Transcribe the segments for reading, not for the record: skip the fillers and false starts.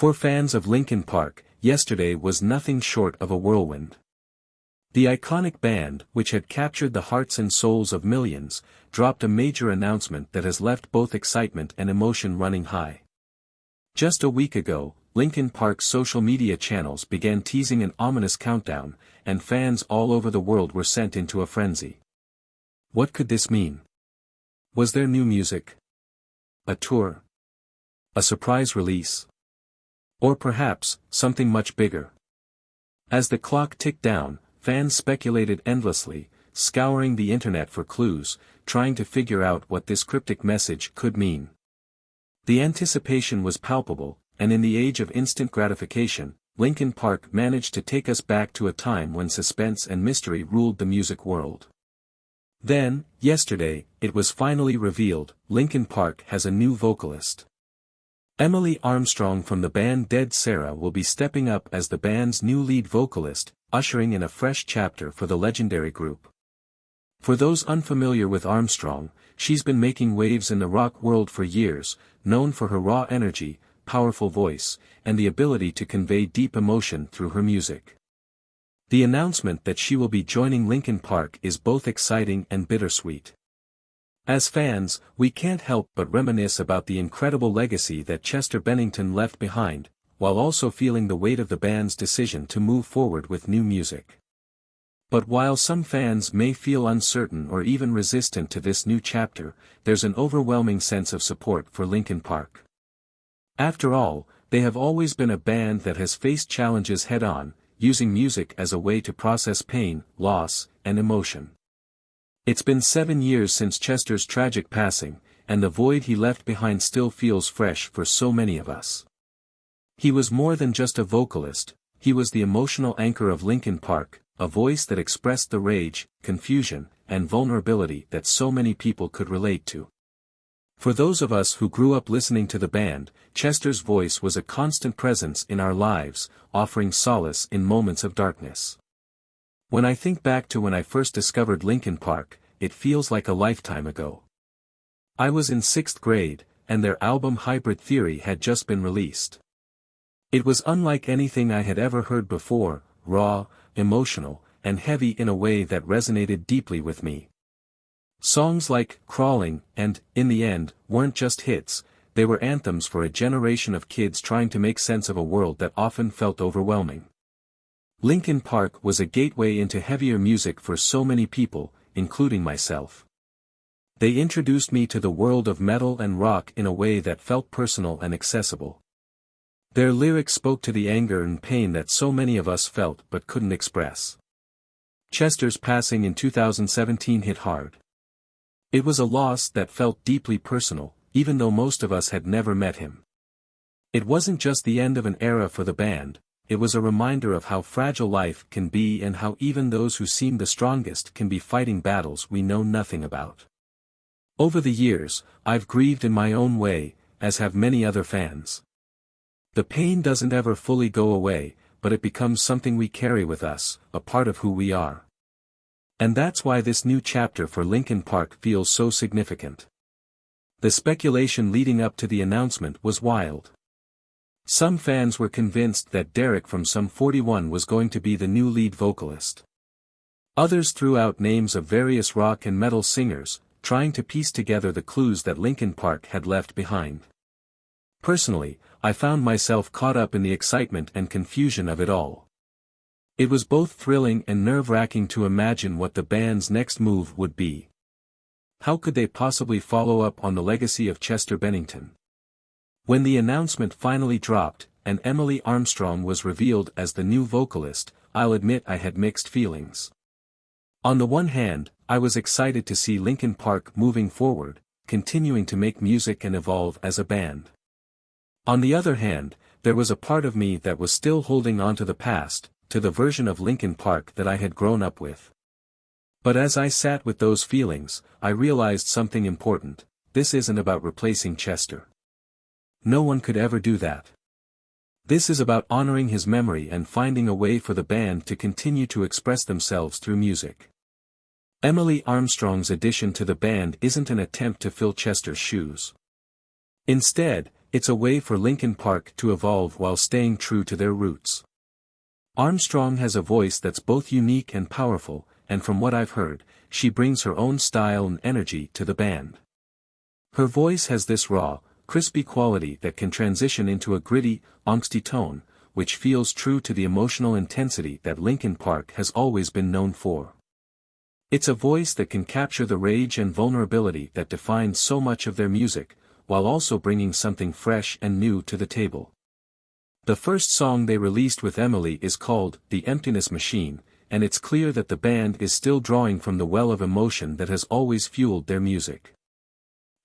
For fans of Linkin Park, yesterday was nothing short of a whirlwind. The iconic band, which had captured the hearts and souls of millions, dropped a major announcement that has left both excitement and emotion running high. Just a week ago, Linkin Park's social media channels began teasing an ominous countdown, and fans all over the world were sent into a frenzy. What could this mean? Was there new music? A tour? A surprise release? Or perhaps, something much bigger? As the clock ticked down, fans speculated endlessly, scouring the internet for clues, trying to figure out what this cryptic message could mean. The anticipation was palpable, and in the age of instant gratification, Linkin Park managed to take us back to a time when suspense and mystery ruled the music world. Then, yesterday, it was finally revealed, Linkin Park has a new vocalist. Emily Armstrong from the band Dead Sarah will be stepping up as the band's new lead vocalist, ushering in a fresh chapter for the legendary group. For those unfamiliar with Armstrong, she's been making waves in the rock world for years, known for her raw energy, powerful voice, and the ability to convey deep emotion through her music. The announcement that she will be joining Linkin Park is both exciting and bittersweet. As fans, we can't help but reminisce about the incredible legacy that Chester Bennington left behind, while also feeling the weight of the band's decision to move forward with new music. But while some fans may feel uncertain or even resistant to this new chapter, there's an overwhelming sense of support for Linkin Park. After all, they have always been a band that has faced challenges head-on, using music as a way to process pain, loss, and emotion. It's been 7 years since Chester's tragic passing, and the void he left behind still feels fresh for so many of us. He was more than just a vocalist, he was the emotional anchor of Linkin Park, a voice that expressed the rage, confusion, and vulnerability that so many people could relate to. For those of us who grew up listening to the band, Chester's voice was a constant presence in our lives, offering solace in moments of darkness. When I think back to when I first discovered Linkin Park, it feels like a lifetime ago. I was in 6th grade, and their album Hybrid Theory had just been released. It was unlike anything I had ever heard before, raw, emotional, and heavy in a way that resonated deeply with me. Songs like Crawling and In the End weren't just hits, they were anthems for a generation of kids trying to make sense of a world that often felt overwhelming. Linkin Park was a gateway into heavier music for so many people, including myself. They introduced me to the world of metal and rock in a way that felt personal and accessible. Their lyrics spoke to the anger and pain that so many of us felt but couldn't express. Chester's passing in 2017 hit hard. It was a loss that felt deeply personal, even though most of us had never met him. It wasn't just the end of an era for the band, it was a reminder of how fragile life can be and how even those who seem the strongest can be fighting battles we know nothing about. Over the years, I've grieved in my own way, as have many other fans. The pain doesn't ever fully go away, but it becomes something we carry with us, a part of who we are. And that's why this new chapter for Linkin Park feels so significant. The speculation leading up to the announcement was wild. Some fans were convinced that Derek from Sum 41 was going to be the new lead vocalist. Others threw out names of various rock and metal singers, trying to piece together the clues that Linkin Park had left behind. Personally, I found myself caught up in the excitement and confusion of it all. It was both thrilling and nerve-wracking to imagine what the band's next move would be. How could they possibly follow up on the legacy of Chester Bennington? When the announcement finally dropped, and Emily Armstrong was revealed as the new vocalist, I'll admit I had mixed feelings. On the one hand, I was excited to see Linkin Park moving forward, continuing to make music and evolve as a band. On the other hand, there was a part of me that was still holding on to the past, to the version of Linkin Park that I had grown up with. But as I sat with those feelings, I realized something important: this isn't about replacing Chester. No one could ever do that. This is about honoring his memory and finding a way for the band to continue to express themselves through music. Emily Armstrong's addition to the band isn't an attempt to fill Chester's shoes. Instead, It's a way for Linkin Park to evolve while staying true to their roots. Armstrong has a voice that's both unique and powerful, and from what I've heard, she brings her own style and energy to the band. Her voice has this raw, crispy quality that can transition into a gritty, angsty tone, which feels true to the emotional intensity that Linkin Park has always been known for. It's a voice that can capture the rage and vulnerability that defines so much of their music, while also bringing something fresh and new to the table. The first song they released with Emily is called The Emptiness Machine, and it's clear that the band is still drawing from the well of emotion that has always fueled their music.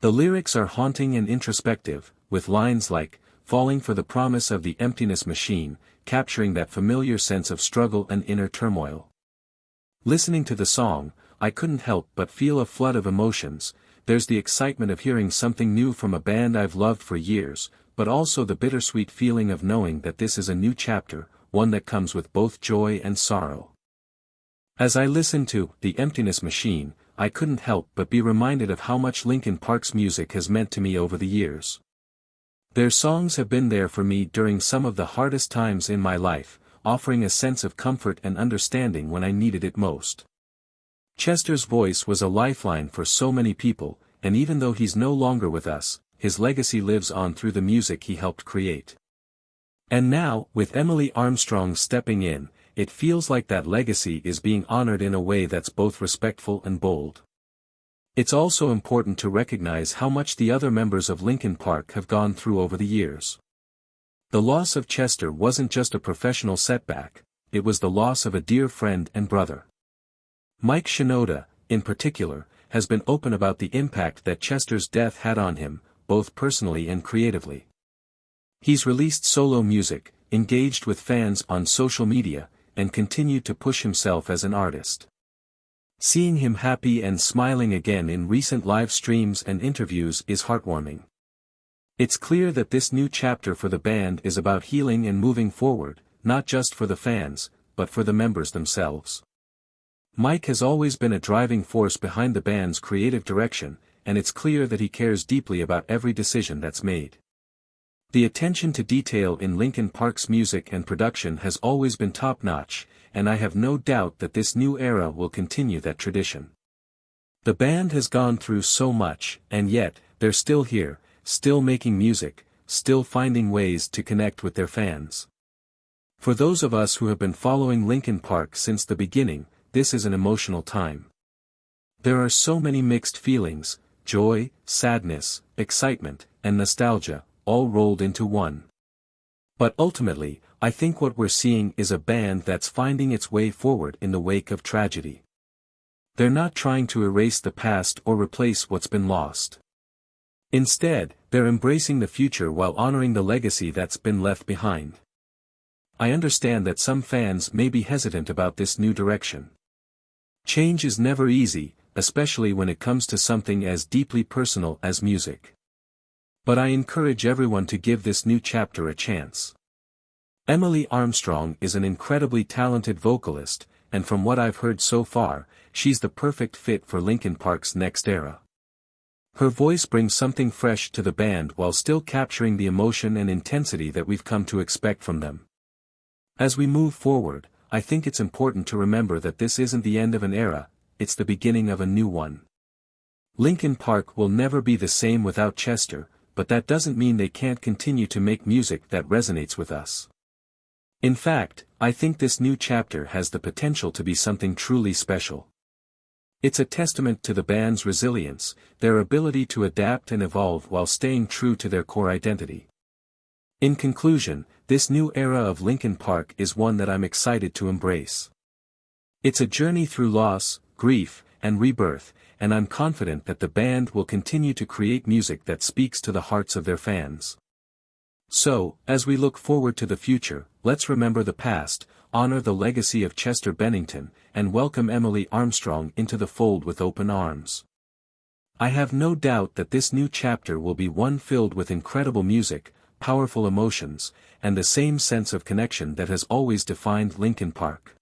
The lyrics are haunting and introspective, with lines like, "Falling for the promise of the emptiness machine," capturing that familiar sense of struggle and inner turmoil. Listening to the song, I couldn't help but feel a flood of emotions. There's the excitement of hearing something new from a band I've loved for years, but also the bittersweet feeling of knowing that this is a new chapter, one that comes with both joy and sorrow. As I listened to The Emptiness Machine, I couldn't help but be reminded of how much Linkin Park's music has meant to me over the years. Their songs have been there for me during some of the hardest times in my life, offering a sense of comfort and understanding when I needed it most. Chester's voice was a lifeline for so many people, and even though he's no longer with us, his legacy lives on through the music he helped create. And now, with Emily Armstrong stepping in, it feels like that legacy is being honored in a way that's both respectful and bold. It's also important to recognize how much the other members of Linkin Park have gone through over the years. The loss of Chester wasn't just a professional setback, it was the loss of a dear friend and brother. Mike Shinoda, in particular, has been open about the impact that Chester's death had on him, both personally and creatively. He's released solo music, engaged with fans on social media, and continued to push himself as an artist. Seeing him happy and smiling again in recent live streams and interviews is heartwarming. It's clear that this new chapter for the band is about healing and moving forward, not just for the fans, but for the members themselves. Mike has always been a driving force behind the band's creative direction, and it's clear that he cares deeply about every decision that's made. The attention to detail in Linkin Park's music and production has always been top-notch, and I have no doubt that this new era will continue that tradition. The band has gone through so much, and yet, they're still here, still making music, still finding ways to connect with their fans. For those of us who have been following Linkin Park since the beginning, this is an emotional time. There are so many mixed feelings, joy, sadness, excitement, and nostalgia, all rolled into one. But ultimately, I think what we're seeing is a band that's finding its way forward in the wake of tragedy. They're not trying to erase the past or replace what's been lost. Instead, they're embracing the future while honoring the legacy that's been left behind. I understand that some fans may be hesitant about this new direction. Change is never easy, especially when it comes to something as deeply personal as music. But I encourage everyone to give this new chapter a chance. Emily Armstrong is an incredibly talented vocalist, and from what I've heard so far, she's the perfect fit for Linkin Park's next era. Her voice brings something fresh to the band while still capturing the emotion and intensity that we've come to expect from them. As we move forward, I think it's important to remember that this isn't the end of an era, it's the beginning of a new one. Linkin Park will never be the same without Chester, but that doesn't mean they can't continue to make music that resonates with us. In fact, I think this new chapter has the potential to be something truly special. It's a testament to the band's resilience, their ability to adapt and evolve while staying true to their core identity. In conclusion, this new era of Linkin Park is one that I'm excited to embrace. It's a journey through loss, grief, and rebirth, and I'm confident that the band will continue to create music that speaks to the hearts of their fans. So, as we look forward to the future, let's remember the past, honor the legacy of Chester Bennington, and welcome Emily Armstrong into the fold with open arms. I have no doubt that this new chapter will be one filled with incredible music, powerful emotions, and the same sense of connection that has always defined Linkin Park.